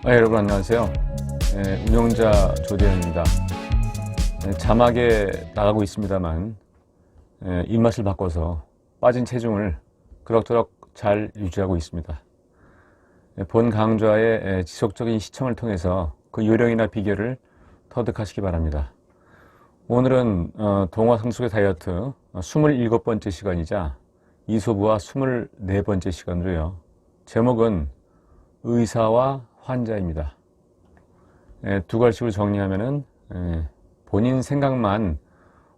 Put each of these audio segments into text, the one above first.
여러분 안녕하세요. 운영자 조대현입니다. 자막에 나가고 있습니다만 입맛을 바꿔서 빠진 체중을 그럭저럭 잘 유지하고 있습니다. 본 강좌의 지속적인 시청을 통해서 그 요령이나 비결을 터득하시기 바랍니다. 오늘은 동화상속의 다이어트 27번째 시간이자 이소부와 24번째 시간으로요. 제목은 의사와 환자입니다. 두 갈씩으로 정리하면은 본인 생각만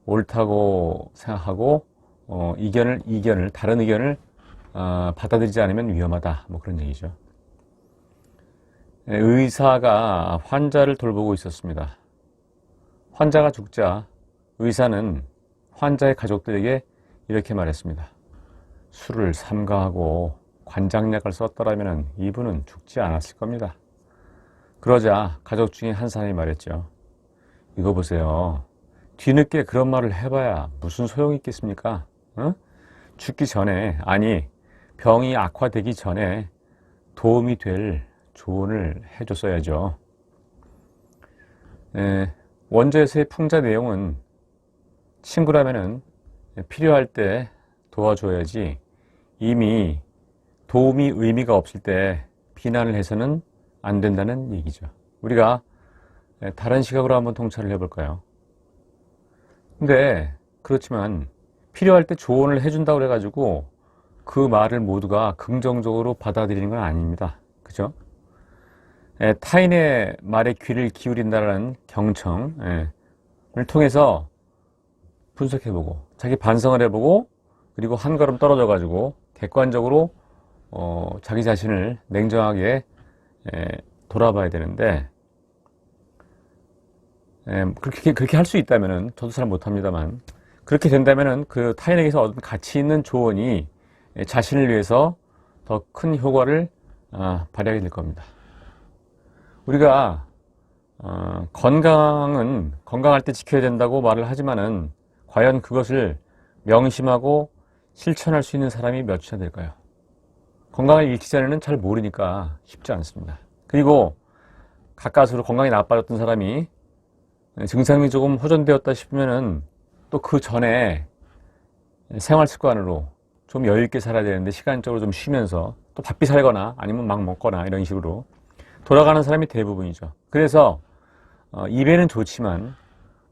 옳다고 생각하고 다른 의견을 받아들이지 않으면 위험하다, 뭐 그런 얘기죠. 의사가 환자를 돌보고 있었습니다. 환자가 죽자 의사는 환자의 가족들에게 이렇게 말했습니다. 술을 삼가하고 관장약을 썼더라면 이분은 죽지 않았을 겁니다. 그러자 가족 중에 한 사람이 말했죠. 이거 보세요. 뒤늦게 그런 말을 해봐야 무슨 소용이 있겠습니까? 죽기 전에, 아니 병이 악화되기 전에 도움이 될 조언을 해줬어야죠. 원저에서의 풍자 내용은 친구라면은 필요할 때 도와줘야지 이미 도움이 의미가 없을 때 비난을 해서는 안 된다는 얘기죠. 우리가 다른 시각으로 한번 통찰을 해볼까요? 근데 그렇지만 필요할 때 조언을 해준다고 그래가지고 그 말을 모두가 긍정적으로 받아들이는 건 아닙니다. 그죠? 타인의 말에 귀를 기울인다는 경청을 통해서 분석해보고 자기 반성을 해보고 그리고 한 걸음 떨어져가지고 객관적으로 자기 자신을 냉정하게 돌아봐야 되는데 그렇게 할 수 있다면은 저도 잘 못합니다만 그렇게 된다면은 그 타인에게서 얻은 가치 있는 조언이 자신을 위해서 더 큰 효과를 발휘하게 될 겁니다. 우리가 건강할 때 지켜야 된다고 말을 하지만은 과연 그것을 명심하고 실천할 수 있는 사람이 몇이나 될까요? 건강을 잃기 전에는 잘 모르니까 쉽지 않습니다. 그리고 가까스로 건강이 나빠졌던 사람이 증상이 조금 호전되었다 싶으면은 또 그 전에 생활 습관으로 좀 여유 있게 살아야 되는데 시간적으로 좀 쉬면서 또 바삐 살거나 아니면 막 먹거나 이런 식으로 돌아가는 사람이 대부분이죠. 그래서 입에는 좋지만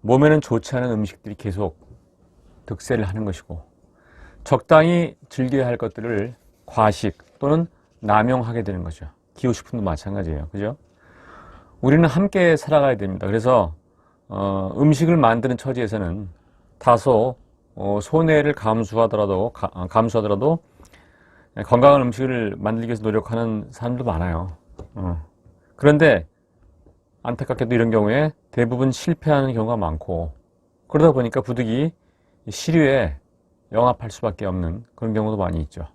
몸에는 좋지 않은 음식들이 계속 득세를 하는 것이고 적당히 즐겨야 할 것들을 과식 또는 남용하게 되는 거죠. 기호식품도 마찬가지예요. 그죠? 우리는 함께 살아가야 됩니다. 그래서 음식을 만드는 처지에서는 다소 손해를 감수하더라도 건강한 음식을 만들기 위해서 노력하는 사람도 많아요. 그런데 안타깝게도 이런 경우에 대부분 실패하는 경우가 많고 그러다 보니까 부득이 시류에 영합할 수밖에 없는 그런 경우도 많이 있죠.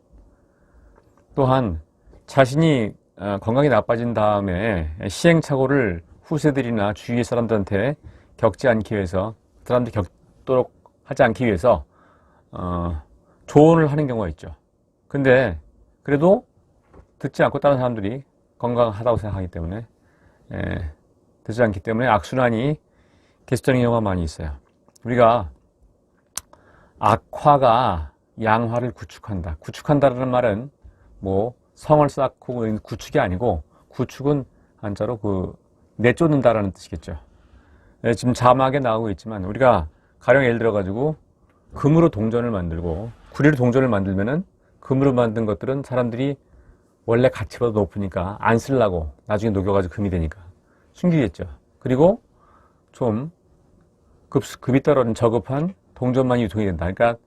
또한 자신이 건강이 나빠진 다음에 시행착오를 후세들이나 주위의 사람들한테 겪지 않기 위해서 사람들이 겪도록 하지 않기 위해서 조언을 하는 경우가 있죠. 근데 그래도 듣지 않고 다른 사람들이 건강하다고 생각하기 때문에 듣지 않기 때문에 악순환이 계속되는 경우가 많이 있어요. 우리가 악화가 양화를 구축한다. 구축한다라는 말은 뭐 성을 쌓고 구축이 아니고 구축은 한자로 내쫓는다라는 뜻이겠죠. 지금 자막에 나오고 있지만 우리가 가령 예를 들어 가지고 금으로 동전을 만들고 구리로 동전을 만들면은 금으로 만든 것들은 사람들이 원래 가치보다 높으니까 안 쓰려고 나중에 녹여가지고 금이 되니까 숨기겠죠. 그리고 좀 급이 떨어진 저급한 동전만 유통이 된다. 그러니까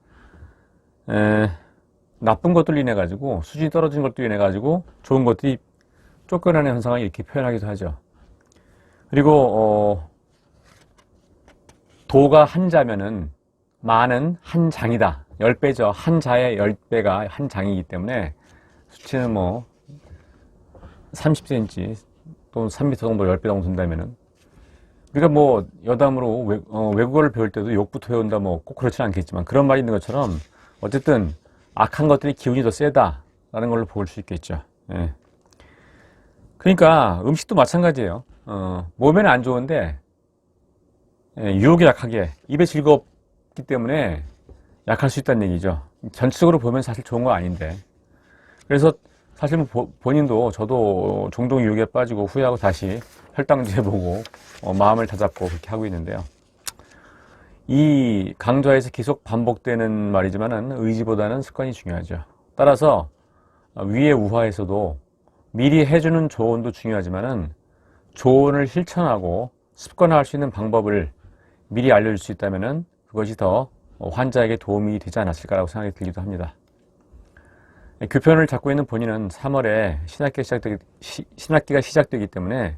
나쁜 것들로 인해 가지고 수준이 떨어진 것들로 인해 가지고 좋은 것들이 쫓겨나는 현상을 이렇게 표현하기도 하죠. 그리고 도가 한 자면은 만은 한 장이다. 10배죠. 한 자의 10배가 한 장이기 때문에 수치는 뭐 30cm 또는 3m 정도 10배 정도 된다면은 우리가 뭐 여담으로 외국어를 배울 때도 욕부터 배운다 뭐 꼭 그렇지는 않겠지만 그런 말이 있는 것처럼 어쨌든 악한 것들이 기운이 더 세다라는 걸로 볼 수 있겠죠. 예. 그러니까 음식도 마찬가지예요. 몸에는 안 좋은데 유혹이 약하게 입에 즐겁기 때문에 약할 수 있다는 얘기죠. 전체적으로 보면 사실 좋은 거 아닌데. 그래서 사실 본인도 저도 종종 유혹에 빠지고 후회하고 다시 혈당제 보고 마음을 다잡고 그렇게 하고 있는데요. 이 강좌에서 계속 반복되는 말이지만은 의지보다는 습관이 중요하죠. 따라서 위의 우화에서도 미리 해주는 조언도 중요하지만은 조언을 실천하고 습관화할 수 있는 방법을 미리 알려줄 수 있다면은 그것이 더 환자에게 도움이 되지 않았을까라고 생각이 들기도 합니다. 교편을 잡고 있는 본인은 3월에 신학기가 시작되기 때문에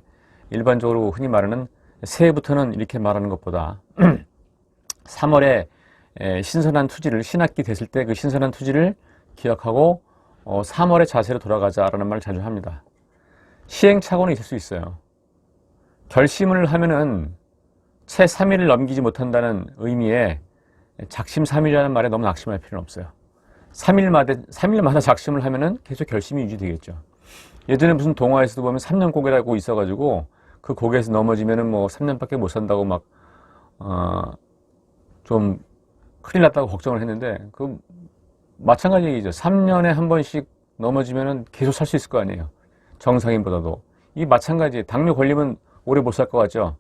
일반적으로 흔히 말하는 새해부터는 이렇게 말하는 것보다 3월에 신선한 투지를 신학기 됐을 때 그 신선한 투지를 기억하고 3월의 자세로 돌아가자라는 말을 자주 합니다. 시행착오는 있을 수 있어요. 결심을 하면은 채 3일을 넘기지 못한다는 의미의 작심삼일이라는 말에 너무 낙심할 필요는 없어요. 3일마다 작심을 하면은 계속 결심이 유지되겠죠. 예전에 무슨 동화에서도 보면 3년 고개라고 있어가지고 그 고개에서 넘어지면은 뭐 3년밖에 못 산다고 막, 좀 큰일 났다고 걱정을 했는데 그 마찬가지 얘기죠. 3년에 한 번씩 넘어지면은 계속 살 수 있을 거 아니에요. 정상인보다도. 이 마찬가지. 당뇨 걸리면 오래 못 살 것 같죠.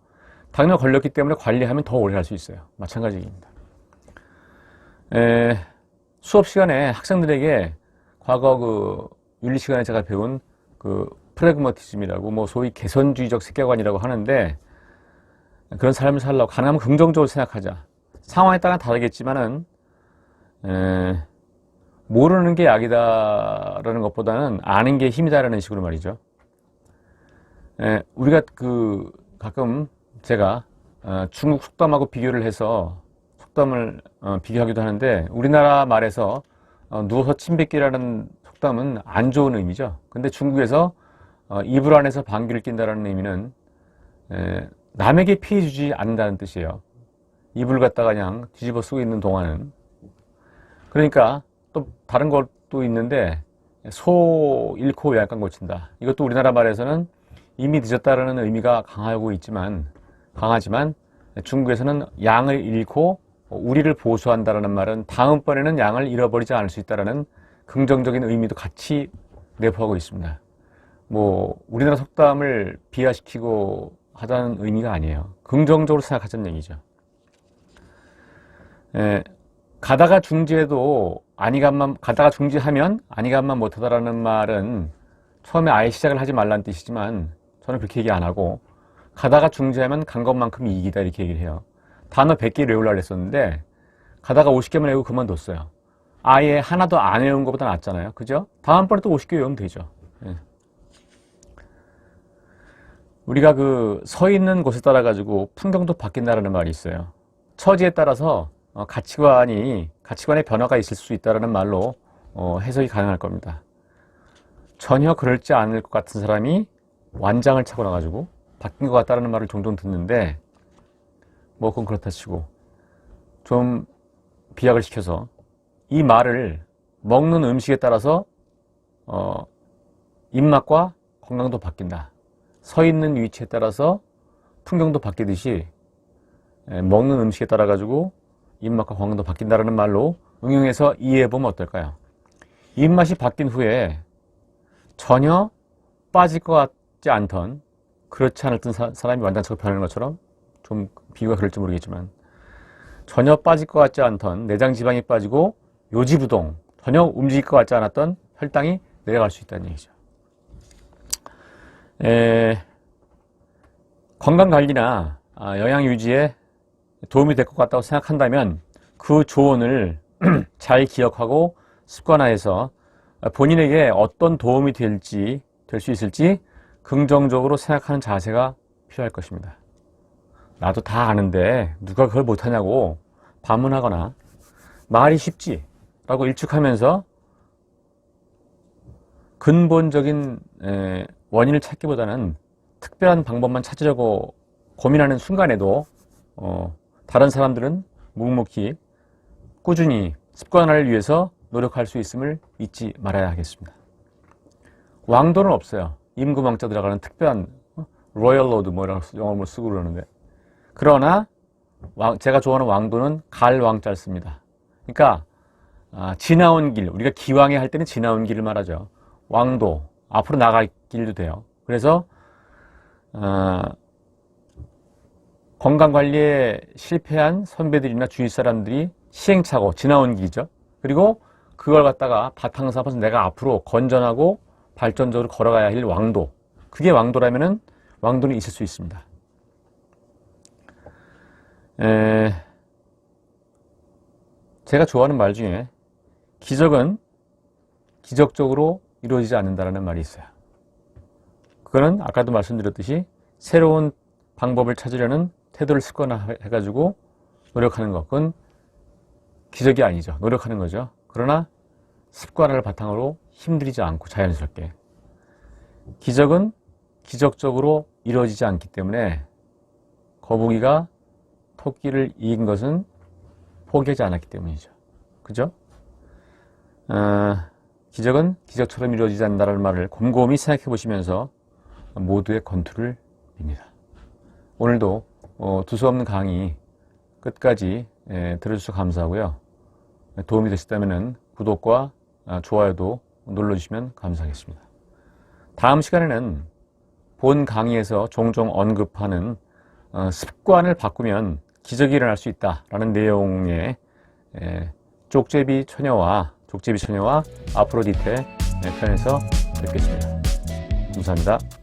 당뇨 걸렸기 때문에 관리하면 더 오래 살 수 있어요. 마찬가지 얘기입니다. 수업 시간에 학생들에게 과거 그 윤리 시간에 제가 배운 그 프래그마티즘이라고 뭐 소위 개선주의적 세계관이라고 하는데 그런 삶을 살려고 가능하면 긍정적으로 생각하자. 상황에 따라 다르겠지만은 모르는 게 약이다라는 것보다는 아는 게 힘이다라는 식으로 말이죠. 우리가 그 가끔 제가 중국 속담하고 비교를 해서 속담을 비교하기도 하는데 우리나라 말에서 누워서 침 뱉기라는 속담은 안 좋은 의미죠. 근데 중국에서 이불 안에서 방귀를 낀다라는 의미는 남에게 피해 주지 않는다는 뜻이에요. 이불 갖다가 그냥 뒤집어 쓰고 있는 동안은. 그러니까 또 다른 것도 있는데 소 잃고 약간 고친다. 이것도 우리나라 말에서는 이미 늦었다라는 의미가 강하지만 중국에서는 양을 잃고 우리를 보수한다라는 말은 다음번에는 양을 잃어버리지 않을 수 있다라는 긍정적인 의미도 같이 내포하고 있습니다. 뭐 우리나라 속담을 비하시키고 하자는 의미가 아니에요. 긍정적으로 생각하자는 얘기죠. 가다가 중지해도 가다가 중지하면 아니감만 못하다라는 말은 처음에 아예 시작을 하지 말라는 뜻이지만 저는 그렇게 얘기 안 하고 가다가 중지하면 간 것만큼 이익이다 이렇게 얘기를 해요. 단어 100개를 외우려고 했었는데 가다가 50개만 외우고 그만뒀어요. 아예 하나도 안 외운 것보다 낫잖아요. 그죠? 다음번에 또 50개 외우면 되죠. 우리가 그 서 있는 곳에 따라 가지고 풍경도 바뀐다라는 말이 있어요. 처지에 따라서 가치관의 변화가 있을 수 있다는 말로 해석이 가능할 겁니다. 전혀 그럴지 않을 것 같은 사람이 완장을 차고 나가지고 바뀐 것 같다는 말을 종종 듣는데 뭐 그건 그렇다 치고 좀 비약을 시켜서 이 말을 먹는 음식에 따라서 입맛과 건강도 바뀐다. 서 있는 위치에 따라서 풍경도 바뀌듯이 먹는 음식에 따라 가지고 입맛과 건강도 바뀐다는 말로 응용해서 이해해보면 어떨까요? 입맛이 바뀐 후에 전혀 빠질 것 같지 않던 그렇지 않았던 사람이 완전체로 변하는 것처럼 좀 비유가 그럴지 모르겠지만 전혀 빠질 것 같지 않던 내장 지방이 빠지고 요지부동 전혀 움직일 것 같지 않았던 혈당이 내려갈 수 있다는 얘기죠. 건강관리나 영양 유지에 도움이 될 것 같다고 생각한다면 그 조언을 잘 기억하고 습관화해서 본인에게 어떤 도움이 될 수 있을지 긍정적으로 생각하는 자세가 필요할 것입니다. 나도 다 아는데 누가 그걸 못하냐고 반문하거나 말이 쉽지 라고 일축하면서 근본적인 원인을 찾기보다는 특별한 방법만 찾으려고 고민하는 순간에도 다른 사람들은 묵묵히 꾸준히 습관화를 위해서 노력할 수 있음을 잊지 말아야 하겠습니다. 왕도는 없어요. 임금왕자 들어가는 특별한 로열 로드 뭐라고 영어로 쓰고 그러는데, 그러나 제가 좋아하는 왕도는 갈 왕자를 씁니다. 그러니까 지나온 길, 우리가 기왕에 할 때는 지나온 길을 말하죠. 왕도, 앞으로 나갈 길도 돼요. 그래서 건강관리에 실패한 선배들이나 주위 사람들이 시행착오, 지나온 길이죠. 그리고 그걸 갖다가 바탕 삼아서 내가 앞으로 건전하고 발전적으로 걸어가야 할 왕도. 그게 왕도라면은 왕도는 있을 수 있습니다. 제가 좋아하는 말 중에 기적은 기적적으로 이루어지지 않는다는 말이 있어요. 그거는 아까도 말씀드렸듯이 새로운 방법을 찾으려는 태도를 습관화해가지고 노력하는 것. 그건 기적이 아니죠. 노력하는 거죠. 그러나 습관을 바탕으로 힘들이지 않고 자연스럽게. 기적은 기적적으로 이루어지지 않기 때문에 거북이가 토끼를 이긴 것은 포기하지 않았기 때문이죠. 그죠? 기적은 기적처럼 이루어지지 않는다는 말을 곰곰이 생각해 보시면서 모두의 건투를 빕니다. 오늘도 두서없는 강의 끝까지 들어주셔서 감사하고요. 도움이 되셨다면 구독과 좋아요도 눌러주시면 감사하겠습니다. 다음 시간에는 본 강의에서 종종 언급하는 습관을 바꾸면 기적이 일어날 수 있다라는 내용의 쪽제비 처녀와 아프로디테 편에서 뵙겠습니다. 감사합니다.